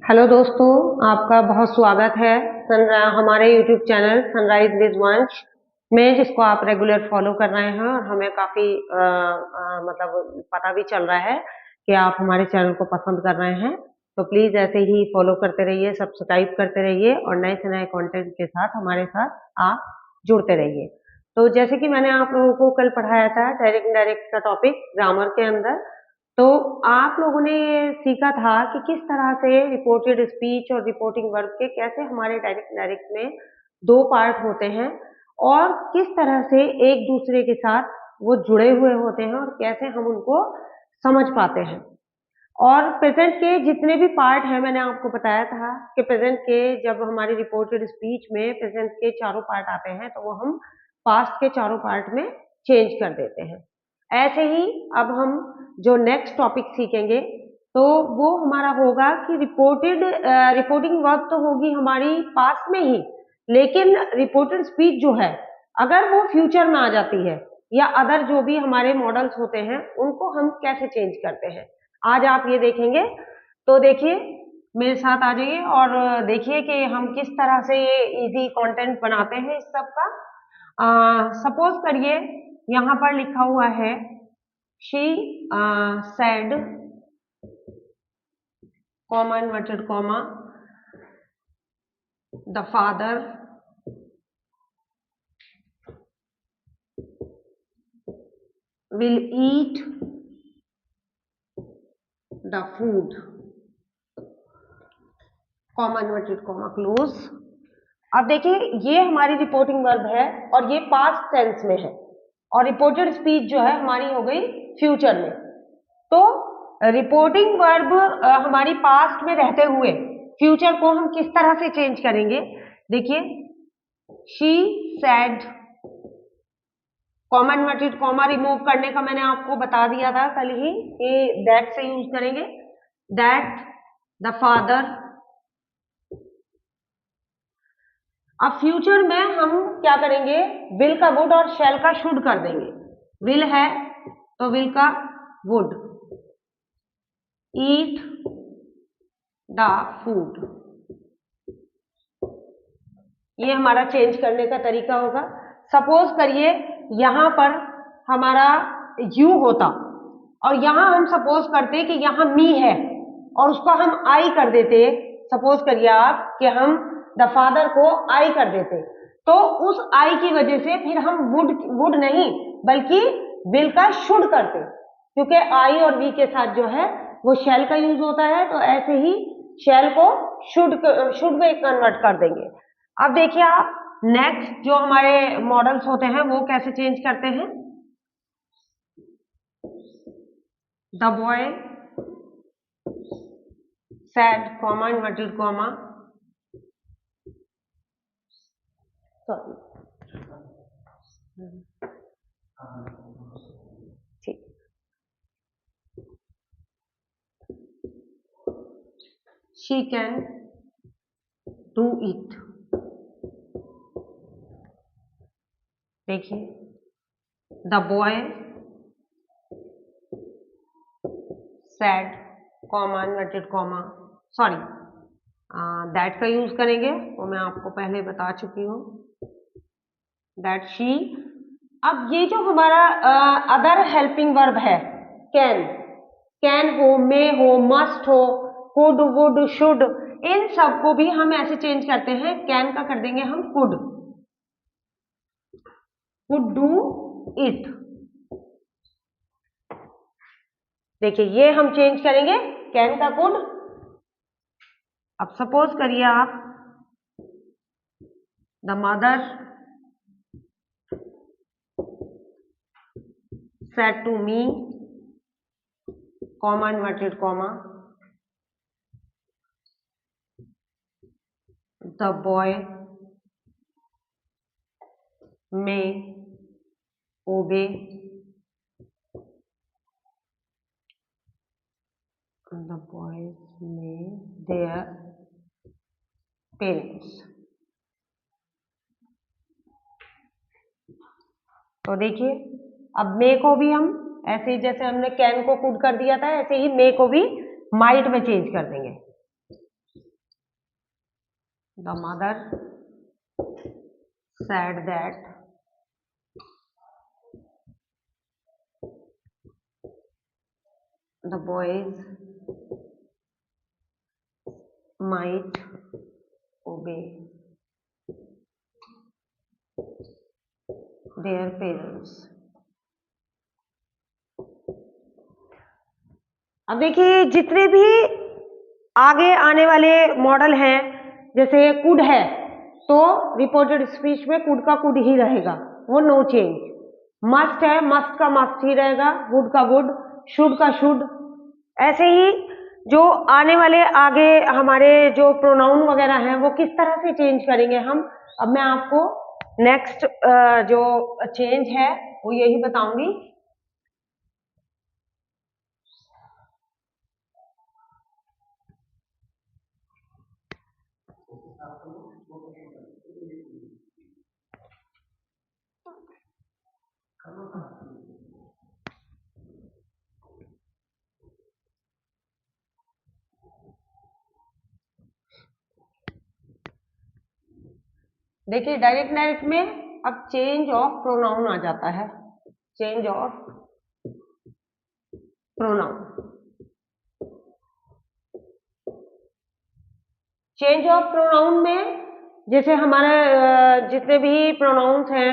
Hello दोस्तों, आपका बहुत स्वागत है हमारे यूट्यूब चैनल सनराइज विद वंश में, जिसको आप रेगुलर फॉलो कर रहे हैं और हमें काफ़ी मतलब पता भी चल रहा है कि आप हमारे चैनल को पसंद कर रहे हैं। तो प्लीज़ ऐसे ही फॉलो करते रहिए, सब्सक्राइब करते रहिए और नए से नए कंटेंट के साथ हमारे साथ आप जुड़ते रहिए। तो जैसे कि मैंने आप लोगों को कल पढ़ाया था डायरेक्ट इनडायरेक्ट का टॉपिक ग्रामर के अंदर, तो आप लोगों ने ये सीखा था कि किस तरह से रिपोर्टेड स्पीच और रिपोर्टिंग वर्ब के कैसे हमारे डायरेक्ट डायरेक्ट में दो पार्ट होते हैं और किस तरह से एक दूसरे के साथ वो जुड़े हुए होते हैं और कैसे हम उनको समझ पाते हैं। और प्रेजेंट के जितने भी पार्ट हैं, मैंने आपको बताया था कि प्रेजेंट के जब हमारी रिपोर्टेड स्पीच में प्रेजेंट के चारों पार्ट आते हैं तो वो हम पास्ट के चारों पार्ट में चेंज कर देते हैं। ऐसे ही अब हम जो नेक्स्ट टॉपिक सीखेंगे तो वो हमारा होगा कि रिपोर्टिंग वर्ब तो होगी हमारी पास्ट में ही, लेकिन रिपोर्टेड स्पीच जो है अगर वो फ्यूचर में आ जाती है या अदर जो भी हमारे मॉडल्स होते हैं उनको हम कैसे चेंज करते हैं, आज आप ये देखेंगे। तो देखिए, मेरे साथ आ जाइए और देखिए कि हम किस तरह से ये इजी कंटेंट बनाते हैं इस सब का। सपोज करिए यहाँ पर लिखा हुआ है she said comma inverted comma the father will eat the food comma inverted comma close. अब देखिए, ये हमारी रिपोर्टिंग वर्ब है और ये पास्ट टेंस में है और रिपोर्टेड स्पीच जो है हमारी हो गई फ्यूचर में। तो रिपोर्टिंग वर्ब हमारी पास्ट में रहते हुए फ्यूचर को हम किस तरह से चेंज करेंगे, देखिए she said comma inverted comma remove करने का मैंने आपको बता दिया था कल ही कि दैट से यूज करेंगे, दैट द फादर। अब फ्यूचर में हम क्या करेंगे, विल का वुड और शैल का शुड कर देंगे। विल है तो विल का वुड, ईट द फूड, ये हमारा चेंज करने का तरीका होगा। सपोज करिए यहां पर हमारा यू होता और यहां हम सपोज करते कि यहां मी है और उसको हम आई कर देते। सपोज करिए आप कि हम द फादर को आई कर देते, तो उस आई की वजह से फिर हम वुड नहीं बल्कि विल का शुड करते, क्योंकि आई और वी के साथ जो है वो शैल का यूज होता है। तो ऐसे ही शैल को शुड में कन्वर्ट कर देंगे। अब देखिए आप, नेक्स्ट जो हमारे मॉडल्स होते हैं वो कैसे चेंज करते हैं। The boy sad comma inverted comma sorry ठीक, शी कैन डू इट। देखिए, the boy sad comma inverted comma sorry that का यूज करेंगे, वो मैं आपको पहले बता चुकी हूँ, दैट शी। अब ये जो हमारा अदर हेल्पिंग वर्ब है, कैन हो, मे हो, मस्ट हो, कुड, वुड, शुड, इन सब को भी हम ऐसे चेंज करते हैं। कैन का कर देंगे हम कुड डू इट। देखिए, ये हम चेंज करेंगे कैन का कुड। अब सपोज करिए आप, the mother said to me comma inverted comma the boy may obey the boys may their parents। तो देखिए, अब मे को भी हम ऐसे ही जैसे हमने कैन को कुड कर दिया था ऐसे ही मे को भी माइट में चेंज कर देंगे। The mother said that the boys might obey their parents। अब देखिए जितने भी आगे आने वाले मॉडल हैं, जैसे कुड है तो रिपोर्टेड स्पीच में कुड का कुड ही रहेगा, वो नो चेंज। मस्ट है, मस्ट का मस्ट ही रहेगा, वुड का वुड, शुड का शुड। ऐसे ही जो आने वाले आगे हमारे जो प्रोनाउन वगैरह हैं वो किस तरह से चेंज करेंगे हम, अब मैं आपको नेक्स्ट जो चेंज है वो यही बताऊंगी। देखिए डायरेक्ट में अब चेंज ऑफ प्रोनाउन आ जाता है, change of pronoun. Change of pronoun में जैसे हमारे जितने भी प्रोनाउंस हैं,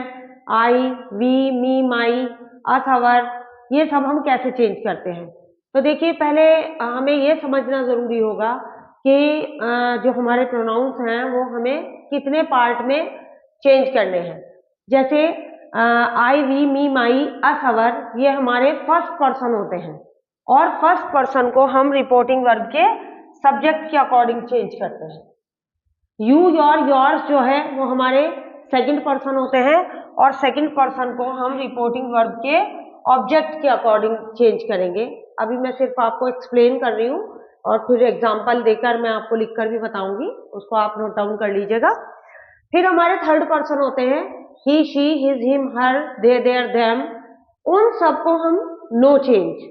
आई, वी, मी, माई, अस, अवर, ये सब हम कैसे चेंज करते हैं। तो देखिए पहले हमें ये समझना जरूरी होगा कि जो हमारे प्रोनाउंस हैं वो हमें कितने पार्ट में चेंज करने हैं। जैसे आई, वी, मी, माई, अस, अवर, ये हमारे फर्स्ट पर्सन होते हैं और फर्स्ट पर्सन को हम रिपोर्टिंग वर्ब के सब्जेक्ट के अकॉर्डिंग चेंज करते हैं। यू, योर, योर्स जो है वो हमारे सेकंड पर्सन होते हैं और सेकंड पर्सन को हम रिपोर्टिंग वर्ब के ऑब्जेक्ट के अकॉर्डिंग चेंज करेंगे। अभी मैं सिर्फ आपको एक्सप्लेन कर रही हूँ और फिर एग्जाम्पल देकर मैं आपको लिखकर भी बताऊंगी, उसको आप नोट डाउन कर लीजिएगा। फिर हमारे थर्ड पर्सन होते हैं he, she, his, him, her, they, their, them, उन सबको हम नो चेंज।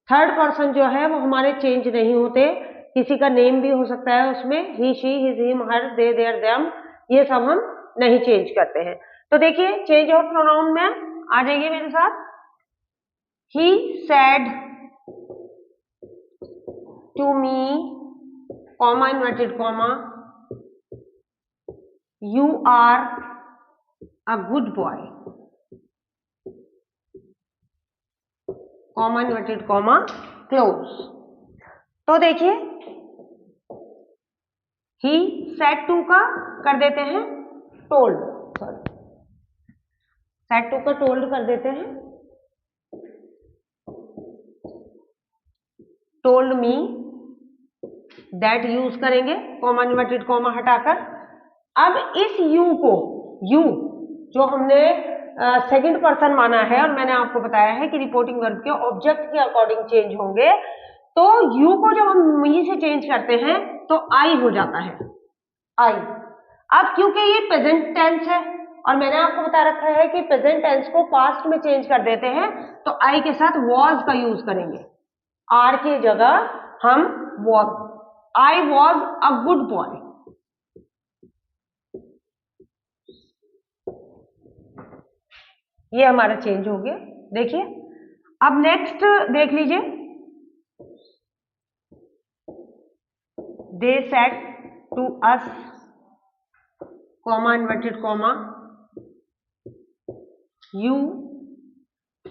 थर्ड पर्सन जो है वो हमारे चेंज नहीं होते, किसी का नेम भी हो सकता है उसमें, he, she, his, him, her, they, their, them, ये सब हम नहीं चेंज करते हैं। तो देखिए चेंज ऑफ प्रोनाउन में आ जाइए मेरे साथ। He said to me, comma, inverted comma, you are a good boy, comma, inverted comma, close. तो देखिए ही सेड टू का कर देते हैं टोल्ड, सॉरी सेड टू का टोल्ड कर देते हैं, टोल्ड मी, दैट यूज करेंगे कॉमा, इन्वर्टेड कॉमा हटाकर। अब इस यू को, यू जो हमने सेकंड पर्सन माना है और मैंने आपको बताया है कि रिपोर्टिंग वर्ब के ऑब्जेक्ट के अकॉर्डिंग चेंज होंगे, तो यू को जब हम मी से चेंज करते हैं तो आई हो जाता है, आई। अब क्योंकि ये प्रेजेंट टेंस है और मैंने आपको बता रखा है कि प्रेजेंट टेंस को पास्ट में चेंज कर देते हैं, तो आई के साथ वॉज का यूज करेंगे, आर की जगह हम was, I was a good boy. ये हमारा चेंज हो गया। देखिए अब नेक्स्ट देख लीजिए, they said to us, comma, inverted comma, you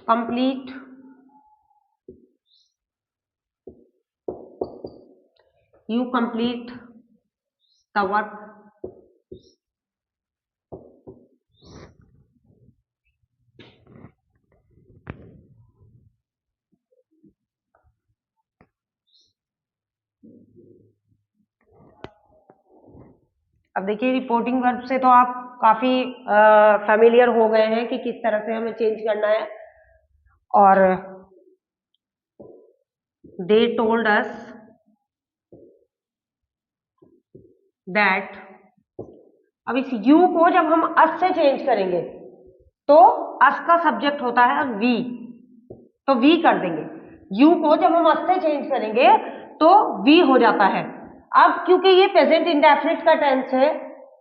complete the work, अब देखिए रिपोर्टिंग वर्ब से तो आप काफी फेमिलियर हो गए हैं कि किस तरह से हमें चेंज करना है। और दे टोल्ड अस दैट, अब इस यू को जब हम अस से चेंज करेंगे तो अस का सब्जेक्ट होता है वी, तो वी कर देंगे। यू को जब हम अस से चेंज करेंगे तो वी हो जाता है। अब क्योंकि ये प्रेजेंट इंडेफिनिट का टेंस है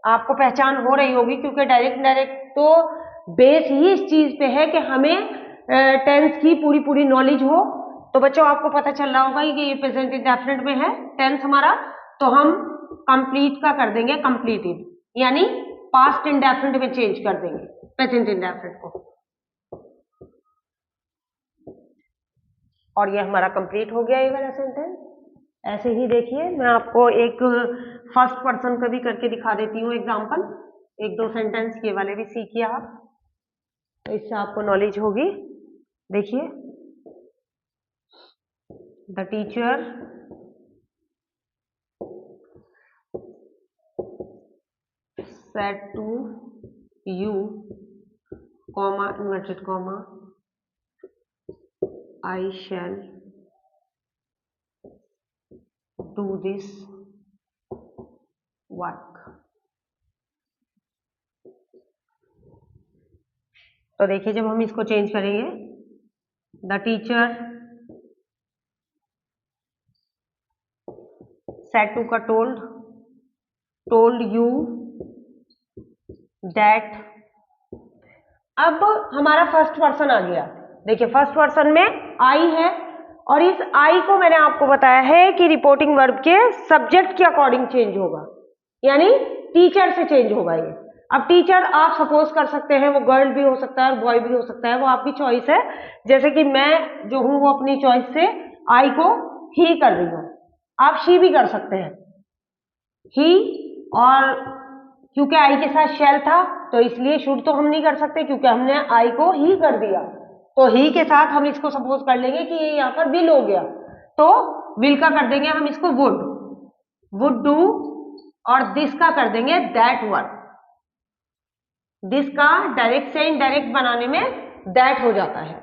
आपको पहचान हो रही होगी, क्योंकि डायरेक्ट डायरेक्ट तो बेस ही इस चीज पे है कि हमें टेंस की पूरी पूरी नॉलेज हो। तो बच्चों आपको पता चल रहा होगा कि ये प्रेजेंट इंडेफिनिट में है टेंस हमारा, तो हम कंप्लीट का कर देंगे कंप्लीटेड, यानी पास्ट इंडेफिनिट में चेंज कर देंगे प्रेजेंट इंडेफिनिट को। और ये हमारा कंप्लीट हो गया ये वाला सेंटेंस। ऐसे ही देखिए, मैं आपको एक फर्स्ट पर्सन का भी करके दिखा देती हूँ एग्जांपल, एक दो सेंटेंस ये वाले भी सीखिए आप, तो इससे आपको नॉलेज होगी। देखिए, the teacher said to you, comma inverted comma, I shall do this work। तो देखिए, जब हम इसको चेंज करेंगे, द टीचर said to का told you that। अब हमारा फर्स्ट पर्सन आ गया। देखिए, फर्स्ट पर्सन में आई है, और इस आई को मैंने आपको बताया है कि रिपोर्टिंग वर्ब के सब्जेक्ट के अकॉर्डिंग चेंज होगा, यानी टीचर से चेंज होगा ये। अब टीचर आप सपोज कर सकते हैं वो गर्ल भी हो सकता है और बॉय भी हो सकता है, वो आपकी चॉइस है। जैसे कि मैं जो हूं वो अपनी चॉइस से आई को ही कर रही हूं, आप शी भी कर सकते हैं, ही। और क्योंकि आई के साथ शैल था तो इसलिए शुड तो हम नहीं कर सकते, क्योंकि हमने आई को ही कर दिया, तो ही के साथ हम इसको सपोज कर लेंगे कि ये यहाँ पर विल हो गया, तो विल का कर देंगे हम इसको वुड डू, और दिस का कर देंगे दैट वर्क। दिस का डायरेक्ट से इनडायरेक्ट बनाने में दैट हो जाता है।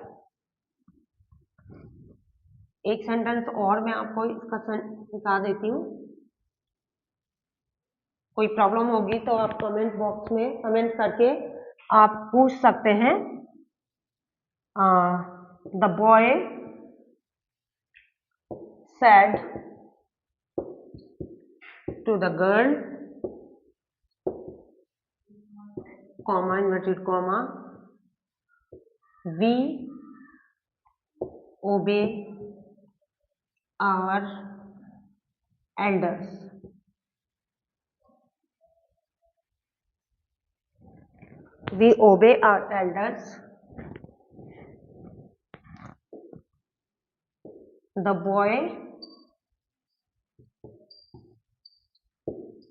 एक सेंटेंस और मैं आपको इसका सिखा देती हूँ, कोई प्रॉब्लम होगी तो आप कमेंट बॉक्स में कमेंट करके आप पूछ सकते हैं। The boy said to the girl, comma inverted comma, we obey our elders। We obey our elders। The boy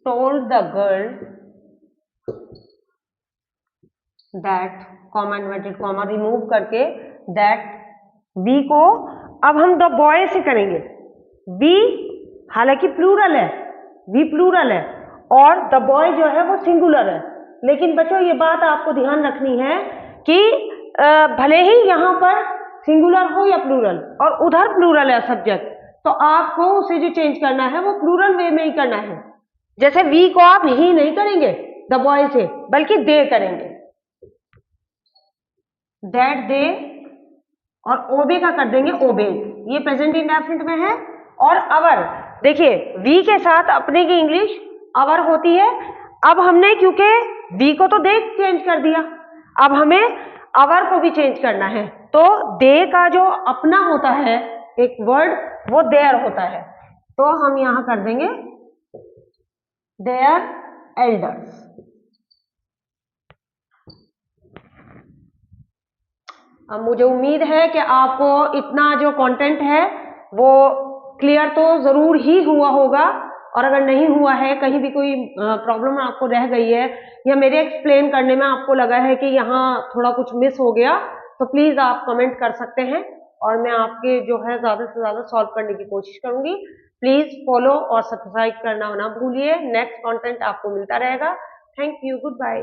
told the girl that, comma inverted comma remove करके that we को अब हम द बॉय से करेंगे। we हालांकि plural है, we plural है, और द बॉय जो है वो सिंगुलर है। लेकिन बच्चों ये बात आपको ध्यान रखनी है कि भले ही यहाँ पर सिंगुलर हो या प्लूरल, और उधर प्लूरल है सब्जेक्ट, तो आपको उसे जो चेंज करना है वो प्लूरल वे में ही करना है। जैसे वी को आप ही नहीं करेंगे द बॉय से, बल्कि दे करेंगे, दैट दे, और ओबे का कर देंगे ओबे। ये प्रेजेंट इंडेफिनिट में है। और अवर, देखिए वी के साथ अपने की इंग्लिश अवर होती है। अब हमने क्योंकि वी को तो दे चेंज कर दिया, अब हमें अवर को भी चेंज करना है, तो दे का जो अपना होता है एक वर्ड वो देयर होता है, तो हम यहां कर देंगे देयर एल्डर्स। अब मुझे उम्मीद है कि आपको इतना जो कंटेंट है वो क्लियर तो जरूर ही हुआ होगा, और अगर नहीं हुआ है, कहीं भी कोई प्रॉब्लम आपको रह गई है, या मेरे एक्सप्लेन करने में आपको लगा है कि यहाँ थोड़ा कुछ मिस हो गया, तो प्लीज आप कमेंट कर सकते हैं, और मैं आपके जो है ज्यादा से ज्यादा सॉल्व करने की कोशिश करूंगी। प्लीज फॉलो और सब्सक्राइब करना ना भूलिए, नेक्स्ट कंटेंट आपको मिलता रहेगा। Thank you, good bye.